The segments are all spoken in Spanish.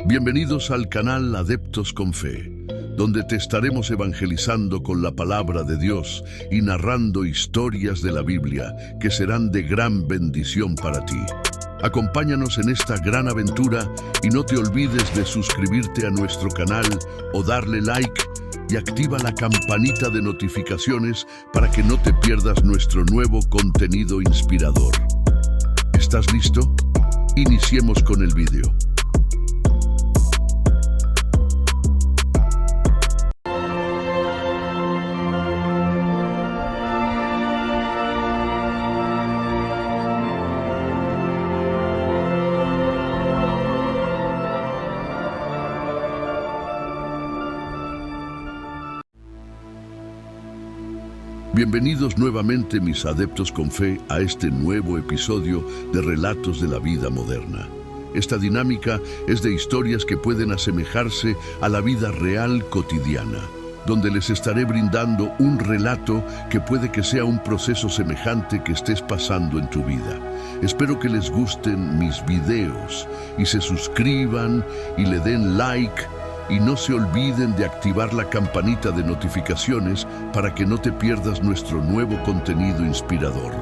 Bienvenidos al canal Adeptos con Fe, donde te estaremos evangelizando con la palabra de Dios y narrando historias de la Biblia que serán de gran bendición para ti. Acompáñanos en esta gran aventura y no te olvides de suscribirte a nuestro canal o darle like y activa la campanita de notificaciones para que no te pierdas nuestro nuevo contenido inspirador. ¿Estás listo? Iniciemos con el video. Bienvenidos nuevamente, mis adeptos con fe, a este nuevo episodio de Relatos de la Vida Moderna. Esta dinámica es de historias que pueden asemejarse a la vida real cotidiana, donde les estaré brindando un relato que puede que sea un proceso semejante que estés pasando en tu vida. Espero que les gusten mis videos y se suscriban y le den like. Y no se olviden de activar la campanita de notificaciones para que no te pierdas nuestro nuevo contenido inspirador.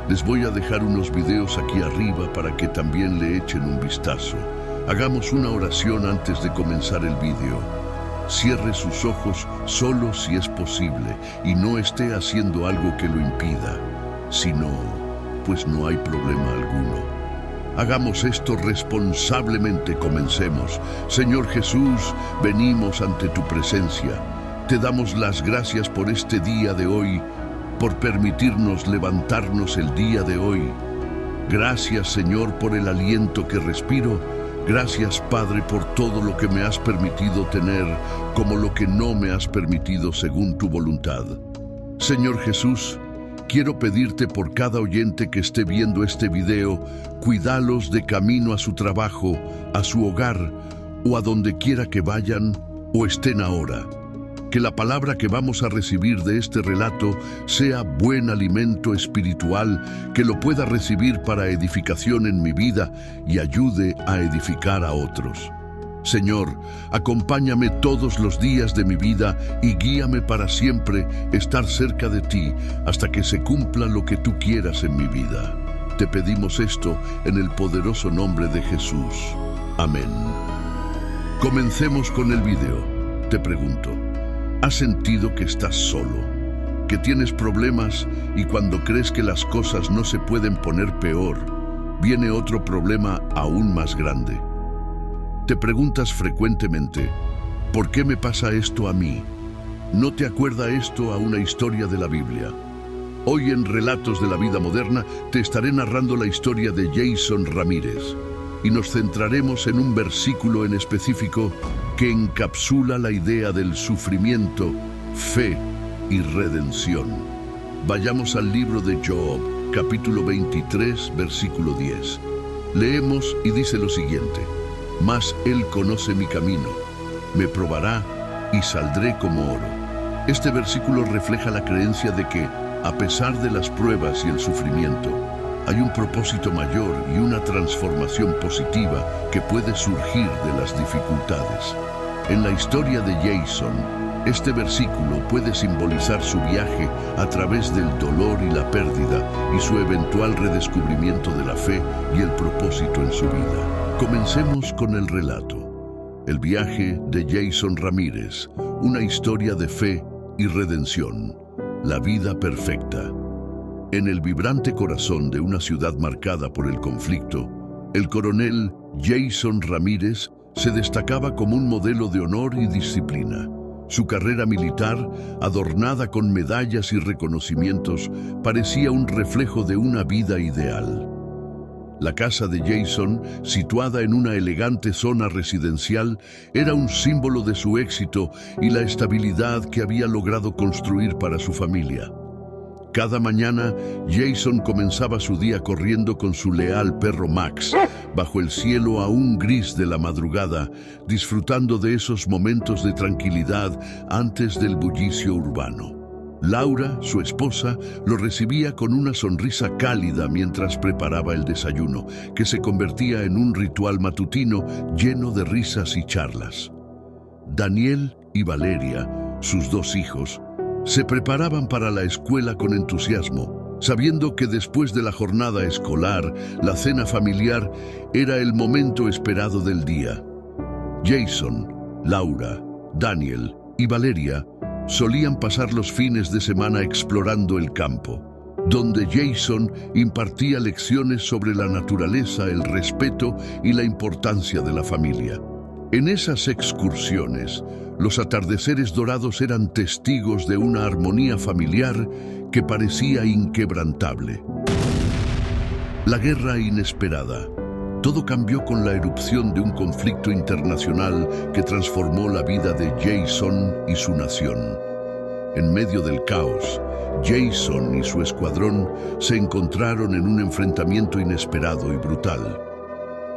Les voy a dejar unos videos aquí arriba para que también le echen un vistazo. Hagamos una oración antes de comenzar el video. Cierre sus ojos solo si es posible y no esté haciendo algo que lo impida. Si no, pues no hay problema alguno. Hagamos esto responsablemente, comencemos. Señor Jesús, venimos ante tu presencia. Te damos las gracias por este día de hoy, por permitirnos levantarnos el día de hoy. Gracias, Señor, por el aliento que respiro. Gracias, Padre, por todo lo que me has permitido tener, como lo que no me has permitido según tu voluntad. Señor Jesús, quiero pedirte por cada oyente que esté viendo este video, cuídalos de camino a su trabajo, a su hogar o a donde quiera que vayan o estén ahora. Que la palabra que vamos a recibir de este relato sea buen alimento espiritual, que lo pueda recibir para edificación en mi vida y ayude a edificar a otros. Señor, acompáñame todos los días de mi vida y guíame para siempre estar cerca de ti hasta que se cumpla lo que tú quieras en mi vida. Te pedimos esto en el poderoso nombre de Jesús. Amén. Comencemos con el video. Te pregunto, ¿has sentido que estás solo? ¿Que tienes problemas y cuando crees que las cosas no se pueden poner peor, viene otro problema aún más grande? Te preguntas frecuentemente, ¿por qué me pasa esto a mí? ¿No te acuerda esto a una historia de la Biblia? Hoy en Relatos de la Vida Moderna te estaré narrando la historia de Jason Ramírez y nos centraremos en un versículo en específico que encapsula la idea del sufrimiento, fe y redención. Vayamos al libro de Job, capítulo 23, versículo 10. Leemos y dice lo siguiente: Mas Él conoce mi camino, me probará y saldré como oro. Este versículo refleja la creencia de que, a pesar de las pruebas y el sufrimiento, hay un propósito mayor y una transformación positiva que puede surgir de las dificultades. En la historia de Jason, este versículo puede simbolizar su viaje a través del dolor y la pérdida y su eventual redescubrimiento de la fe y el propósito en su vida. Comencemos con el relato. El viaje de Jason Ramírez, una historia de fe y redención. La vida perfecta. En el vibrante corazón de una ciudad marcada por el conflicto, el coronel Jason Ramírez se destacaba como un modelo de honor y disciplina. Su carrera militar, adornada con medallas y reconocimientos, parecía un reflejo de una vida ideal. La casa de Jason, situada en una elegante zona residencial, era un símbolo de su éxito y la estabilidad que había logrado construir para su familia. Cada mañana, Jason comenzaba su día corriendo con su leal perro Max, bajo el cielo aún gris de la madrugada, disfrutando de esos momentos de tranquilidad antes del bullicio urbano. Laura, su esposa, lo recibía con una sonrisa cálida mientras preparaba el desayuno, que se convertía en un ritual matutino lleno de risas y charlas. Daniel y Valeria, sus dos hijos, se preparaban para la escuela con entusiasmo, sabiendo que después de la jornada escolar, la cena familiar era el momento esperado del día. Jason, Laura, Daniel y Valeria solían pasar los fines de semana explorando el campo, donde Jason impartía lecciones sobre la naturaleza, el respeto y la importancia de la familia. En esas excursiones, los atardeceres dorados eran testigos de una armonía familiar que parecía inquebrantable. La guerra inesperada. Todo cambió con la erupción de un conflicto internacional que transformó la vida de Jason y su nación. En medio del caos, Jason y su escuadrón se encontraron en un enfrentamiento inesperado y brutal.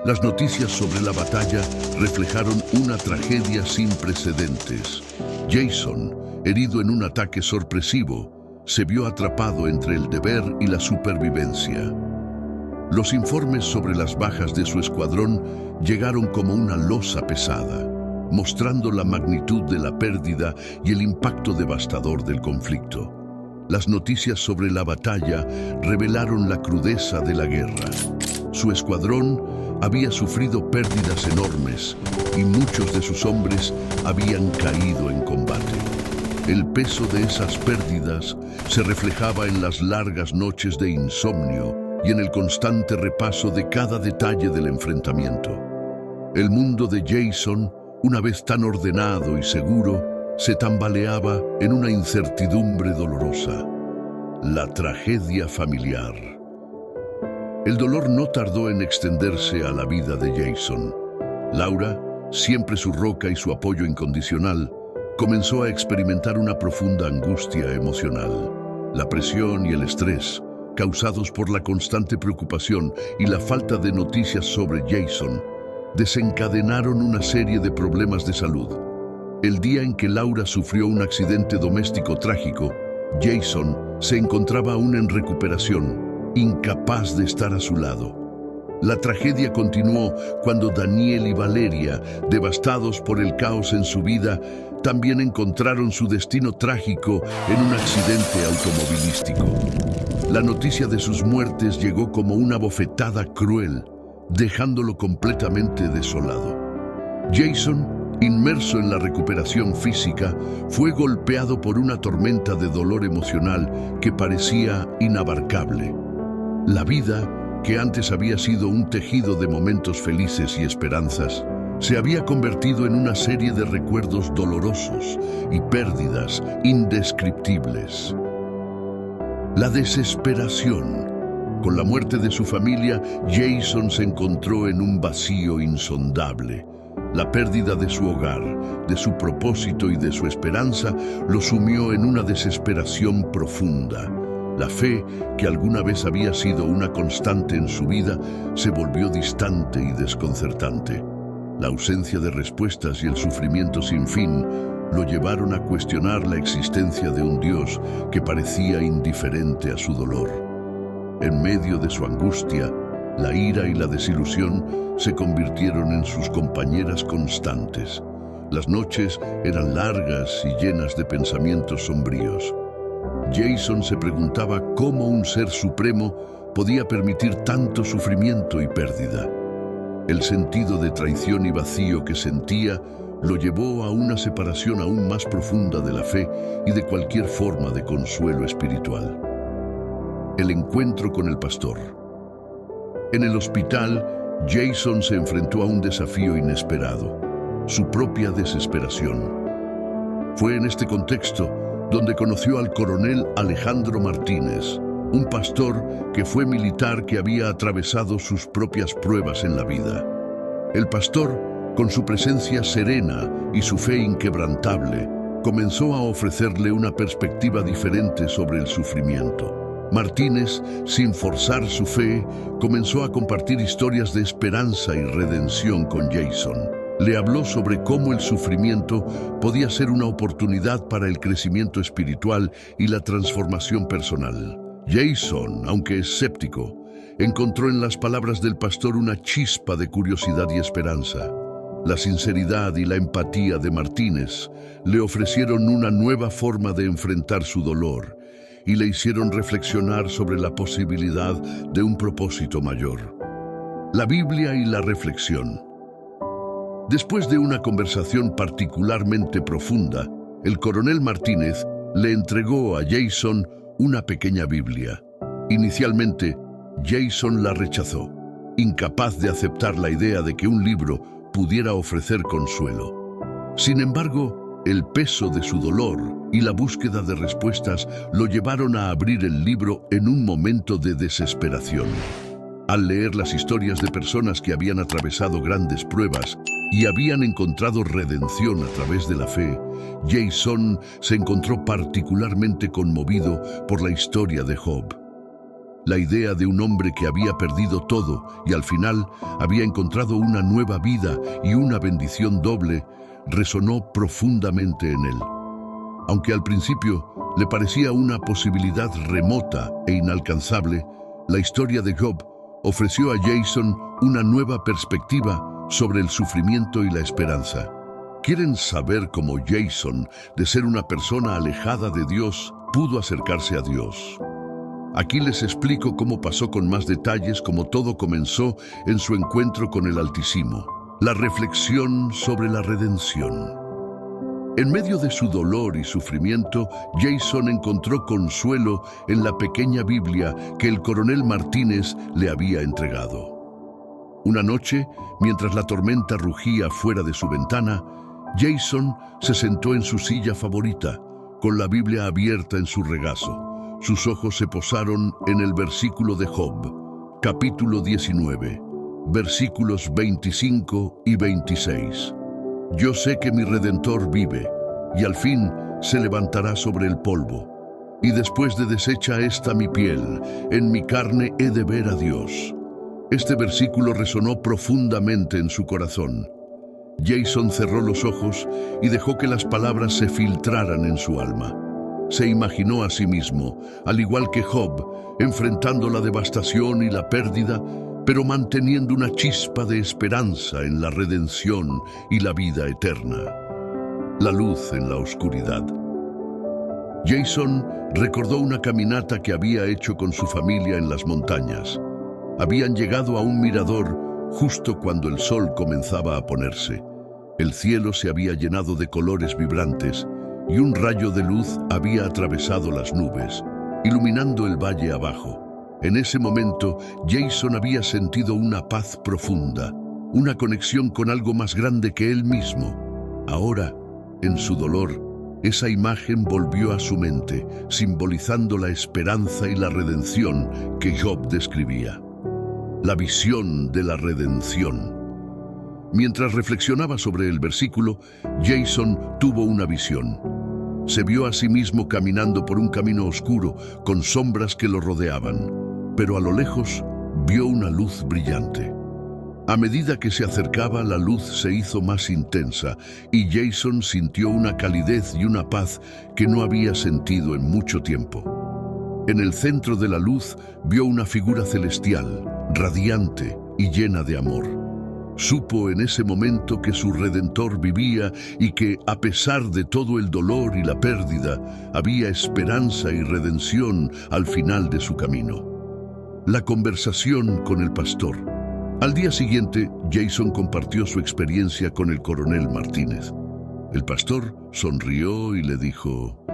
Las noticias sobre la batalla reflejaron una tragedia sin precedentes. Jason, herido en un ataque sorpresivo, se vio atrapado entre el deber y la supervivencia. Los informes sobre las bajas de su escuadrón llegaron como una losa pesada, mostrando la magnitud de la pérdida y el impacto devastador del conflicto. Las noticias sobre la batalla revelaron la crudeza de la guerra. Su escuadrón había sufrido pérdidas enormes y muchos de sus hombres habían caído en combate. El peso de esas pérdidas se reflejaba en las largas noches de insomnio y en el constante repaso de cada detalle del enfrentamiento. El mundo de Jason, una vez tan ordenado y seguro, se tambaleaba en una incertidumbre dolorosa. La tragedia familiar. El dolor no tardó en extenderse a la vida de Jason. Laura, siempre su roca y su apoyo incondicional, comenzó a experimentar una profunda angustia emocional. La presión y el estrés, causados por la constante preocupación y la falta de noticias sobre Jason, desencadenaron una serie de problemas de salud. El día en que Laura sufrió un accidente doméstico trágico, Jason se encontraba aún en recuperación, incapaz de estar a su lado. La tragedia continuó cuando Daniel y Valeria, devastados por el caos en su vida, también encontraron su destino trágico en un accidente automovilístico. La noticia de sus muertes llegó como una bofetada cruel, dejándolo completamente desolado. Jason, inmerso en la recuperación física, fue golpeado por una tormenta de dolor emocional que parecía inabarcable. La vida, que antes había sido un tejido de momentos felices y esperanzas, se había convertido en una serie de recuerdos dolorosos y pérdidas indescriptibles. La desesperación. Con la muerte de su familia, Jason se encontró en un vacío insondable. La pérdida de su hogar, de su propósito y de su esperanza lo sumió en una desesperación profunda. La fe, que alguna vez había sido una constante en su vida, se volvió distante y desconcertante. La ausencia de respuestas y el sufrimiento sin fin lo llevaron a cuestionar la existencia de un Dios que parecía indiferente a su dolor. En medio de su angustia, la ira y la desilusión se convirtieron en sus compañeras constantes. Las noches eran largas y llenas de pensamientos sombríos. Jason se preguntaba cómo un ser supremo podía permitir tanto sufrimiento y pérdida. El sentido de traición y vacío que sentía lo llevó a una separación aún más profunda de la fe y de cualquier forma de consuelo espiritual. El encuentro con el pastor. En el hospital, Jason se enfrentó a un desafío inesperado, su propia desesperación. Fue en este contexto donde conoció al coronel Alejandro Martínez, un pastor que fue militar que había atravesado sus propias pruebas en la vida. El pastor, con su presencia serena y su fe inquebrantable, comenzó a ofrecerle una perspectiva diferente sobre el sufrimiento. Martínez, sin forzar su fe, comenzó a compartir historias de esperanza y redención con Jason. Le habló sobre cómo el sufrimiento podía ser una oportunidad para el crecimiento espiritual y la transformación personal. Jason, aunque escéptico, encontró en las palabras del pastor una chispa de curiosidad y esperanza. La sinceridad y la empatía de Martínez le ofrecieron una nueva forma de enfrentar su dolor y le hicieron reflexionar sobre la posibilidad de un propósito mayor. La Biblia y la reflexión. Después de una conversación particularmente profunda, el coronel Martínez le entregó a Jason una pequeña Biblia. Inicialmente, Jason la rechazó, incapaz de aceptar la idea de que un libro pudiera ofrecer consuelo. Sin embargo, el peso de su dolor y la búsqueda de respuestas lo llevaron a abrir el libro en un momento de desesperación. Al leer las historias de personas que habían atravesado grandes pruebas y habían encontrado redención a través de la fe, Jason se encontró particularmente conmovido por la historia de Job. La idea de un hombre que había perdido todo y al final había encontrado una nueva vida y una bendición doble resonó profundamente en él. Aunque al principio le parecía una posibilidad remota e inalcanzable, la historia de Job ofreció a Jason una nueva perspectiva sobre el sufrimiento y la esperanza. ¿Quieren saber cómo Jason, de ser una persona alejada de Dios, pudo acercarse a Dios? Aquí les explico cómo pasó con más detalles cómo todo comenzó en su encuentro con el Altísimo. La reflexión sobre la redención. En medio de su dolor y sufrimiento, Jason encontró consuelo en la pequeña Biblia que el coronel Martínez le había entregado. Una noche, mientras la tormenta rugía fuera de su ventana, Jason se sentó en su silla favorita, con la Biblia abierta en su regazo. Sus ojos se posaron en el versículo de Job, capítulo 19, versículos 25 y 26. Yo sé que mi Redentor vive, y al fin se levantará sobre el polvo. Y después de deshecha esta mi piel, en mi carne he de ver a Dios. Este versículo resonó profundamente en su corazón. Jason cerró los ojos y dejó que las palabras se filtraran en su alma. Se imaginó a sí mismo, al igual que Job, enfrentando la devastación y la pérdida, pero manteniendo una chispa de esperanza en la redención y la vida eterna. La luz en la oscuridad. Jason recordó una caminata que había hecho con su familia en las montañas. Habían llegado a un mirador justo cuando el sol comenzaba a ponerse. El cielo se había llenado de colores vibrantes y un rayo de luz había atravesado las nubes, iluminando el valle abajo. En ese momento, Jason había sentido una paz profunda, una conexión con algo más grande que él mismo. Ahora, en su dolor, esa imagen volvió a su mente, simbolizando la esperanza y la redención que Job describía. La visión de la redención. Mientras reflexionaba sobre el versículo, Jason tuvo una visión. Se vio a sí mismo caminando por un camino oscuro, con sombras que lo rodeaban, pero a lo lejos vio una luz brillante. A medida que se acercaba, la luz se hizo más intensa y Jason sintió una calidez y una paz que no había sentido en mucho tiempo. En el centro de la luz vio una figura celestial, radiante y llena de amor. Supo en ese momento que su Redentor vivía y que, a pesar de todo el dolor y la pérdida, había esperanza y redención al final de su camino. La conversación con el pastor. Al día siguiente, Jason compartió su experiencia con el coronel Martínez. El pastor sonrió y le dijo: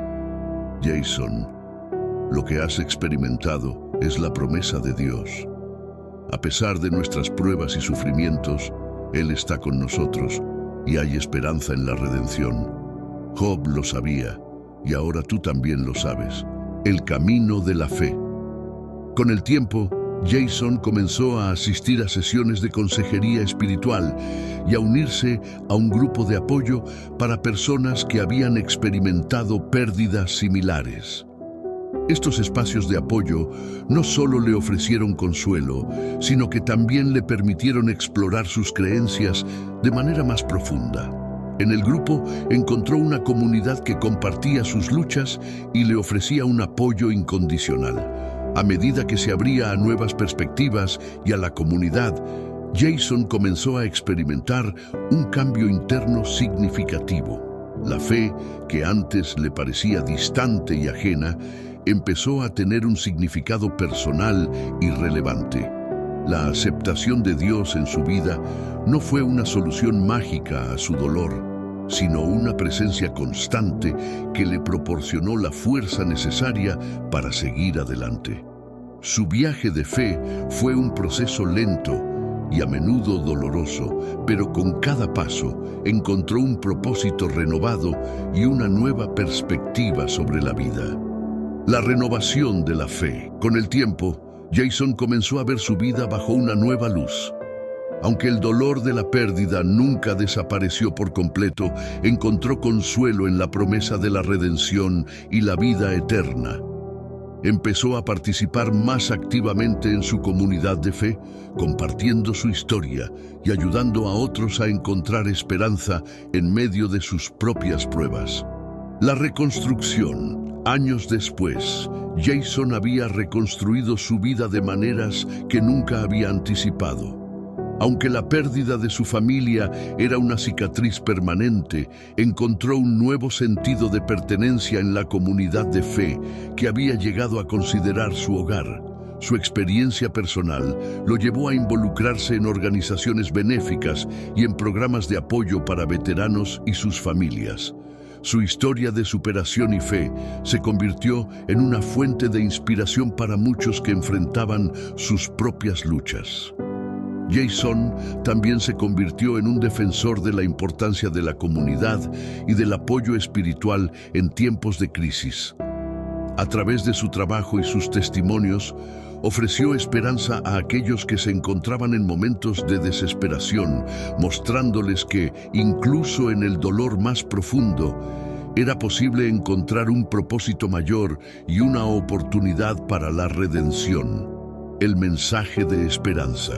Jason, lo que has experimentado es la promesa de Dios. A pesar de nuestras pruebas y sufrimientos, Él está con nosotros y hay esperanza en la redención. Job lo sabía y ahora tú también lo sabes. El camino de la fe. Con el tiempo, Jason comenzó a asistir a sesiones de consejería espiritual y a unirse a un grupo de apoyo para personas que habían experimentado pérdidas similares. Estos espacios de apoyo no solo le ofrecieron consuelo, sino que también le permitieron explorar sus creencias de manera más profunda. En el grupo encontró una comunidad que compartía sus luchas y le ofrecía un apoyo incondicional. A medida que se abría a nuevas perspectivas y a la comunidad, Jason comenzó a experimentar un cambio interno significativo. La fe, que antes le parecía distante y ajena, empezó a tener un significado personal y relevante. La aceptación de Dios en su vida no fue una solución mágica a su dolor, sino una presencia constante que le proporcionó la fuerza necesaria para seguir adelante. Su viaje de fe fue un proceso lento y a menudo doloroso, pero con cada paso encontró un propósito renovado y una nueva perspectiva sobre la vida. La renovación de la fe. Con el tiempo, Jason comenzó a ver su vida bajo una nueva luz. Aunque el dolor de la pérdida nunca desapareció por completo, encontró consuelo en la promesa de la redención y la vida eterna. Empezó a participar más activamente en su comunidad de fe, compartiendo su historia y ayudando a otros a encontrar esperanza en medio de sus propias pruebas. La reconstrucción. Años después, Jason había reconstruido su vida de maneras que nunca había anticipado. Aunque la pérdida de su familia era una cicatriz permanente, encontró un nuevo sentido de pertenencia en la comunidad de fe que había llegado a considerar su hogar. Su experiencia personal lo llevó a involucrarse en organizaciones benéficas y en programas de apoyo para veteranos y sus familias. Su historia de superación y fe se convirtió en una fuente de inspiración para muchos que enfrentaban sus propias luchas. Jason también se convirtió en un defensor de la importancia de la comunidad y del apoyo espiritual en tiempos de crisis. A través de su trabajo y sus testimonios, ofreció esperanza a aquellos que se encontraban en momentos de desesperación, mostrándoles que, incluso en el dolor más profundo, era posible encontrar un propósito mayor y una oportunidad para la redención. El mensaje de esperanza.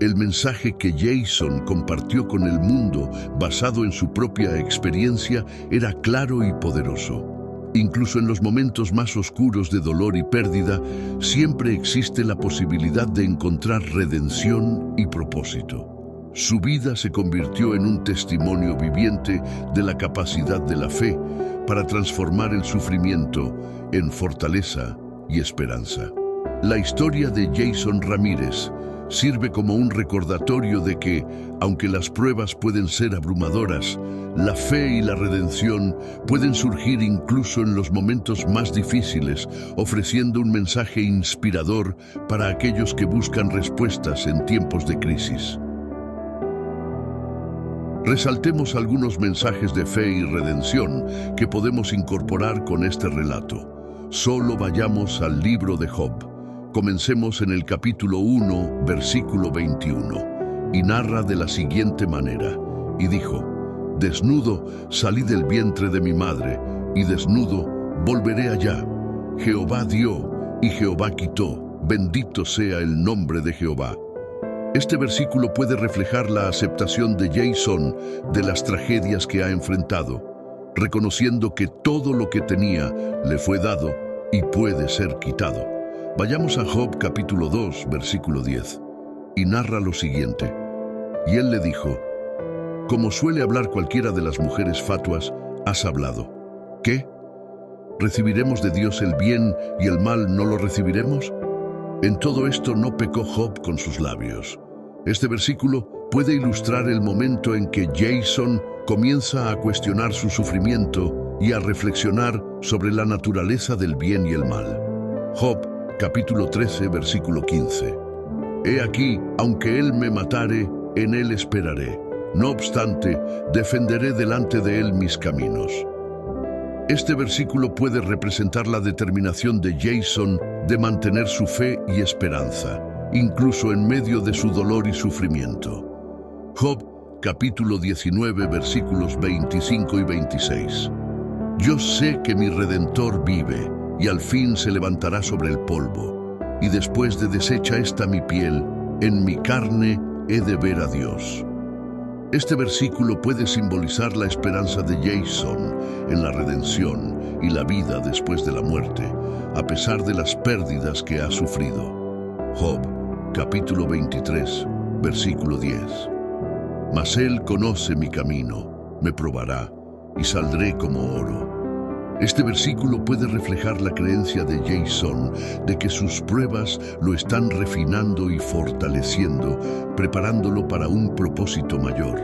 El mensaje que Jason compartió con el mundo, basado en su propia experiencia, era claro y poderoso. Incluso en los momentos más oscuros de dolor y pérdida, siempre existe la posibilidad de encontrar redención y propósito. Su vida se convirtió en un testimonio viviente de la capacidad de la fe para transformar el sufrimiento en fortaleza y esperanza. La historia de Jason Ramírez sirve como un recordatorio de que, aunque las pruebas pueden ser abrumadoras, la fe y la redención pueden surgir incluso en los momentos más difíciles, ofreciendo un mensaje inspirador para aquellos que buscan respuestas en tiempos de crisis. Resaltemos algunos mensajes de fe y redención que podemos incorporar con este relato. Solo vayamos al libro de Job. Comencemos en el capítulo 1, versículo 21, y narra de la siguiente manera, y dijo: Desnudo salí del vientre de mi madre, y desnudo volveré allá. Jehová dio, y Jehová quitó, bendito sea el nombre de Jehová. Este versículo puede reflejar la aceptación de Jason de las tragedias que ha enfrentado, reconociendo que todo lo que tenía le fue dado y puede ser quitado. Vayamos a Job capítulo 2, versículo 10, y narra lo siguiente. Y él le dijo: Como suele hablar cualquiera de las mujeres fatuas, has hablado. ¿Qué? ¿Recibiremos de Dios el bien y el mal no lo recibiremos? En todo esto no pecó Job con sus labios. Este versículo puede ilustrar el momento en que Jason comienza a cuestionar su sufrimiento y a reflexionar sobre la naturaleza del bien y el mal. Job capítulo 13, versículo 15. He aquí, aunque él me matare, en él esperaré. No obstante, defenderé delante de él mis caminos. Este versículo puede representar la determinación de Jason de mantener su fe y esperanza, incluso en medio de su dolor y sufrimiento. Job, capítulo 19, versículos 25 y 26. Yo sé que mi Redentor vive, y al fin se levantará sobre el polvo. Y después de deshecha esta mi piel, en mi carne he de ver a Dios. Este versículo puede simbolizar la esperanza de Jason en la redención y la vida después de la muerte, a pesar de las pérdidas que ha sufrido. Job, capítulo 23, versículo 10. Mas Él conoce mi camino, me probará, y saldré como oro. Este versículo puede reflejar la creencia de Jason de que sus pruebas lo están refinando y fortaleciendo, preparándolo para un propósito mayor.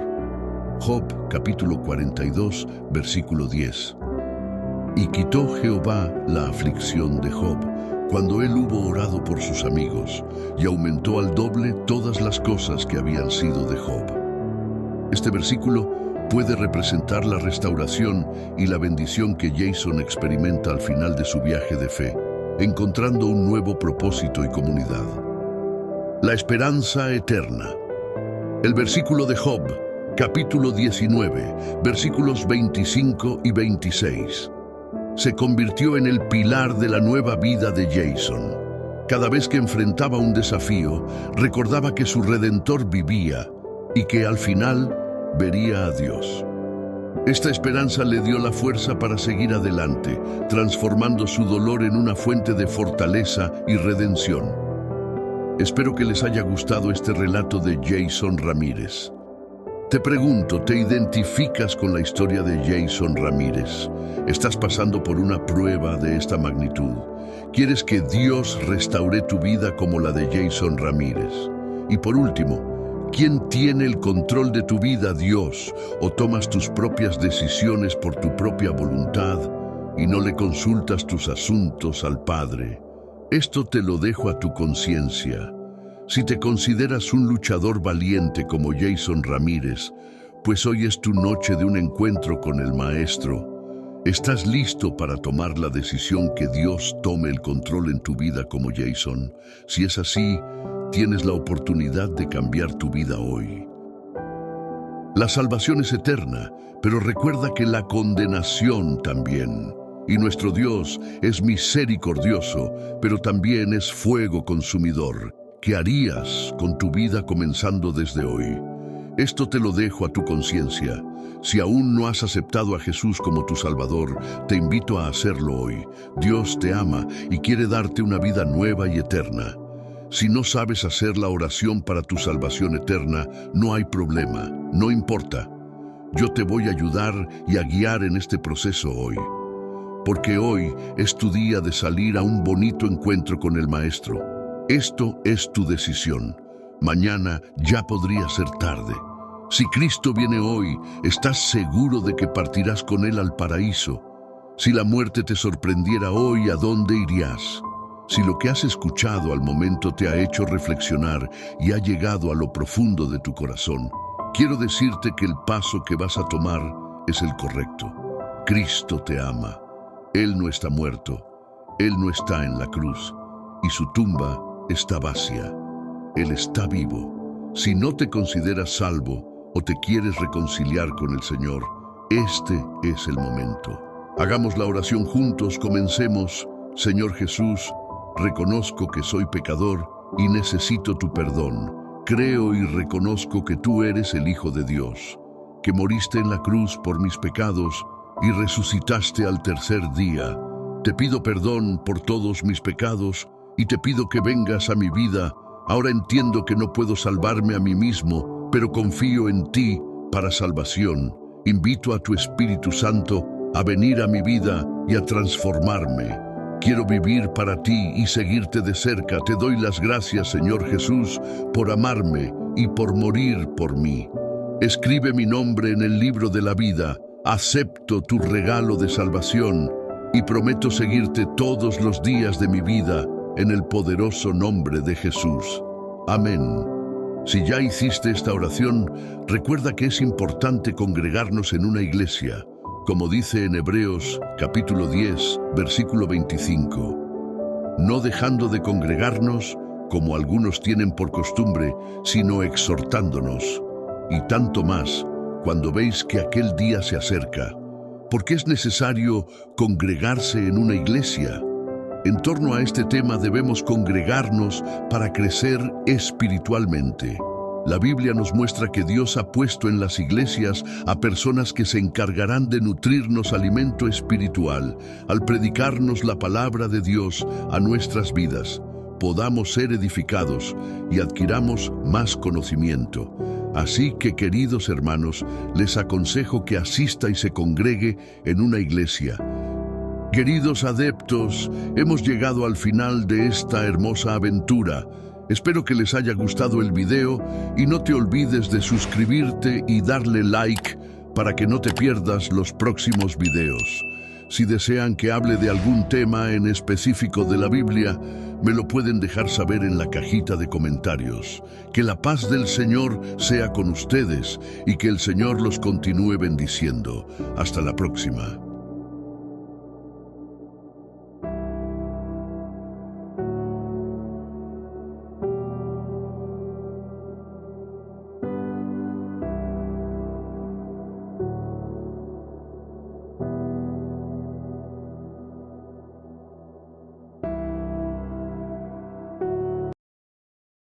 Job, capítulo 42, versículo 10. Y quitó Jehová la aflicción de Job, cuando él hubo orado por sus amigos, y aumentó al doble todas las cosas que habían sido de Job. Este versículo puede representar la restauración y la bendición que Jason experimenta al final de su viaje de fe, encontrando un nuevo propósito y comunidad. La esperanza eterna. El versículo de Job, capítulo 19, versículos 25 y 26, se convirtió en el pilar de la nueva vida de Jason. Cada vez que enfrentaba un desafío, recordaba que su Redentor vivía y que al final vería a Dios. Esta esperanza le dio la fuerza para seguir adelante, transformando su dolor en una fuente de fortaleza y redención. Espero que les haya gustado este relato de Jason Ramírez. Te pregunto, ¿te identificas con la historia de Jason Ramírez? ¿Estás pasando por una prueba de esta magnitud? ¿Quieres que Dios restaure tu vida como la de Jason Ramírez? Y por último, ¿quién tiene el control de tu vida, Dios, o tomas tus propias decisiones por tu propia voluntad y no le consultas tus asuntos al Padre? Esto te lo dejo a tu conciencia. Si te consideras un luchador valiente como Jason Ramírez, pues hoy es tu noche de un encuentro con el Maestro. ¿Estás listo para tomar la decisión que Dios tome el control en tu vida como Jason? Si es así, tienes la oportunidad de cambiar tu vida hoy. La salvación es eterna, pero recuerda que la condenación también. Y nuestro Dios es misericordioso, pero también es fuego consumidor. ¿Qué harías con tu vida comenzando desde hoy? Esto te lo dejo a tu conciencia. Si aún no has aceptado a Jesús como tu Salvador, te invito a hacerlo hoy. Dios te ama y quiere darte una vida nueva y eterna. Si no sabes hacer la oración para tu salvación eterna, no hay problema, no importa. Yo te voy a ayudar y a guiar en este proceso hoy. Porque hoy es tu día de salir a un bonito encuentro con el Maestro. Esto es tu decisión. Mañana ya podría ser tarde. Si Cristo viene hoy, ¿estás seguro de que partirás con Él al paraíso? Si la muerte te sorprendiera hoy, ¿a dónde irías? Si lo que has escuchado al momento te ha hecho reflexionar y ha llegado a lo profundo de tu corazón, quiero decirte que el paso que vas a tomar es el correcto. Cristo te ama. Él no está muerto. Él no está en la cruz. Y su tumba está vacía. Él está vivo. Si no te consideras salvo o te quieres reconciliar con el Señor, este es el momento. Hagamos la oración juntos. Comencemos. Señor Jesús, reconozco que soy pecador y necesito tu perdón. Creo y reconozco que tú eres el Hijo de Dios, que moriste en la cruz por mis pecados y resucitaste al tercer día. Te pido perdón por todos mis pecados y te pido que vengas a mi vida. Ahora entiendo que no puedo salvarme a mí mismo, pero confío en ti para salvación. Invito a tu Espíritu Santo a venir a mi vida y a transformarme. Quiero vivir para ti y seguirte de cerca. Te doy las gracias, Señor Jesús, por amarme y por morir por mí. Escribe mi nombre en el libro de la vida. Acepto tu regalo de salvación y prometo seguirte todos los días de mi vida en el poderoso nombre de Jesús. Amén. Si ya hiciste esta oración, recuerda que es importante congregarnos en una iglesia, como dice en Hebreos capítulo 10, versículo 25. No dejando de congregarnos, como algunos tienen por costumbre, sino exhortándonos, y tanto más cuando veis que aquel día se acerca. Porque es necesario congregarse en una iglesia. En torno a este tema debemos congregarnos para crecer espiritualmente. La Biblia nos muestra que Dios ha puesto en las iglesias a personas que se encargarán de nutrirnos alimento espiritual, al predicarnos la palabra de Dios a nuestras vidas, podamos ser edificados y adquiramos más conocimiento. Así que, queridos hermanos, les aconsejo que asista y se congregue en una iglesia. Queridos adeptos, hemos llegado al final de esta hermosa aventura. Espero que les haya gustado el video y no te olvides de suscribirte y darle like para que no te pierdas los próximos videos. Si desean que hable de algún tema en específico de la Biblia, me lo pueden dejar saber en la cajita de comentarios. Que la paz del Señor sea con ustedes y que el Señor los continúe bendiciendo. Hasta la próxima.